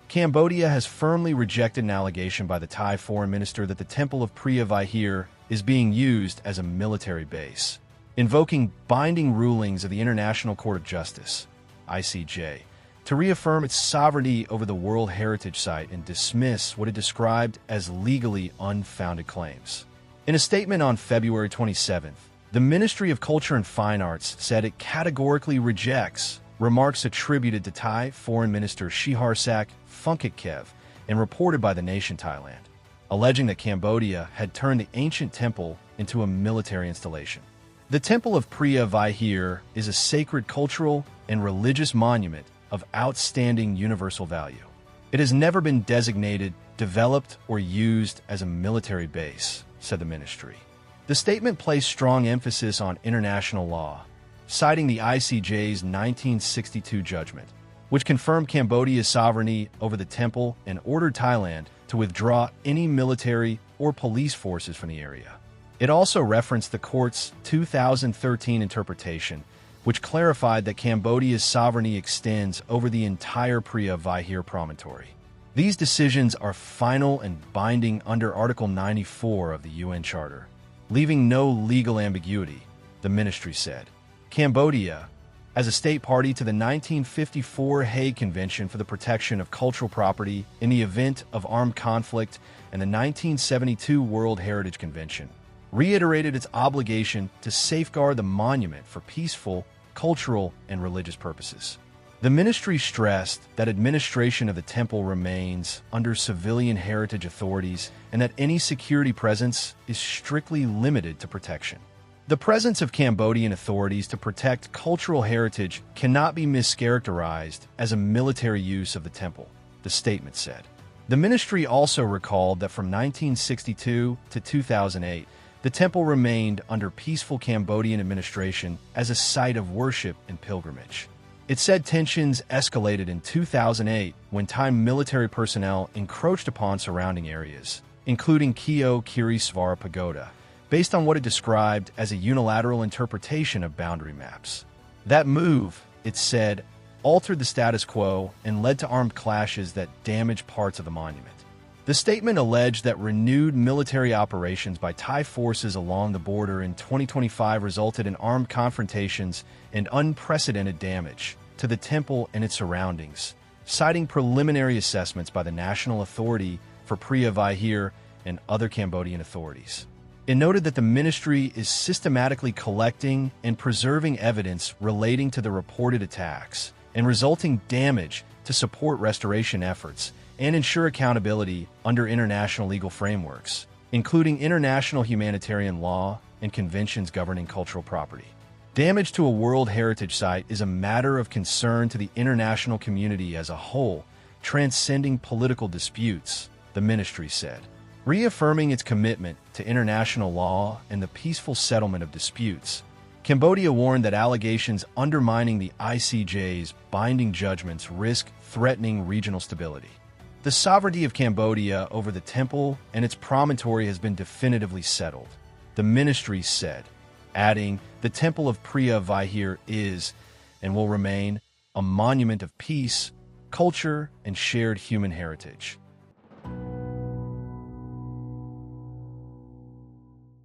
Cambodia has firmly rejected an allegation by the Thai foreign minister that the Temple of Preah Vihear is being used as a military base, invoking binding rulings of the International Court of Justice, ICJ, to reaffirm its sovereignty over the World Heritage Site and dismiss what it described as legally unfounded claims. In a statement on February 27th, the Ministry of Culture and Fine Arts said it categorically rejects remarks attributed to Thai Foreign Minister Sihasak Funkitkev and reported by The Nation Thailand, alleging that Cambodia had turned the ancient temple into a military installation. The Temple of Preah Vihear is a sacred cultural and religious monument of outstanding universal value. It has never been designated, developed, or used as a military base, said the ministry. The statement placed strong emphasis on international law, citing the ICJ's 1962 judgment, which confirmed Cambodia's sovereignty over the temple and ordered Thailand to withdraw any military or police forces from the area. It also referenced the court's 2013 interpretation, which clarified that Cambodia's sovereignty extends over the entire Preah Vihear promontory. These decisions are final and binding under Article 94 of the UN Charter, leaving no legal ambiguity, the ministry said. Cambodia, as a state party to the 1954 Hague Convention for the Protection of Cultural Property in the Event of Armed Conflict and the 1972 World Heritage Convention, reiterated its obligation to safeguard the monument for peaceful, cultural, and religious purposes. The ministry stressed that administration of the temple remains under civilian heritage authorities and that any security presence is strictly limited to protection. The presence of Cambodian authorities to protect cultural heritage cannot be mischaracterized as a military use of the temple, the statement said. The ministry also recalled that from 1962 to 2008, the temple remained under peaceful Cambodian administration as a site of worship and pilgrimage. It said tensions escalated in 2008 when Thai military personnel encroached upon surrounding areas, including Keo Kiri Svara Pagoda, based on what it described as a unilateral interpretation of boundary maps. That move, it said, altered the status quo and led to armed clashes that damaged parts of the monument. The statement alleged that renewed military operations by Thai forces along the border in 2025 resulted in armed confrontations and unprecedented damage to the temple and its surroundings, citing preliminary assessments by the National Authority for Preah Vihear and other Cambodian authorities. It noted that the ministry is systematically collecting and preserving evidence relating to the reported attacks and resulting damage to support restoration efforts and ensure accountability under international legal frameworks, including international humanitarian law and conventions governing cultural property. Damage to a World Heritage Site is a matter of concern to the international community as a whole, transcending political disputes, the ministry said. Reaffirming its commitment to international law and the peaceful settlement of disputes, Cambodia warned that allegations undermining the ICJ's binding judgments risk threatening regional stability. The sovereignty of Cambodia over the temple and its promontory has been definitively settled, the ministry said, adding, the Temple of Preah Vihear is and will remain a monument of peace, culture, and shared human heritage.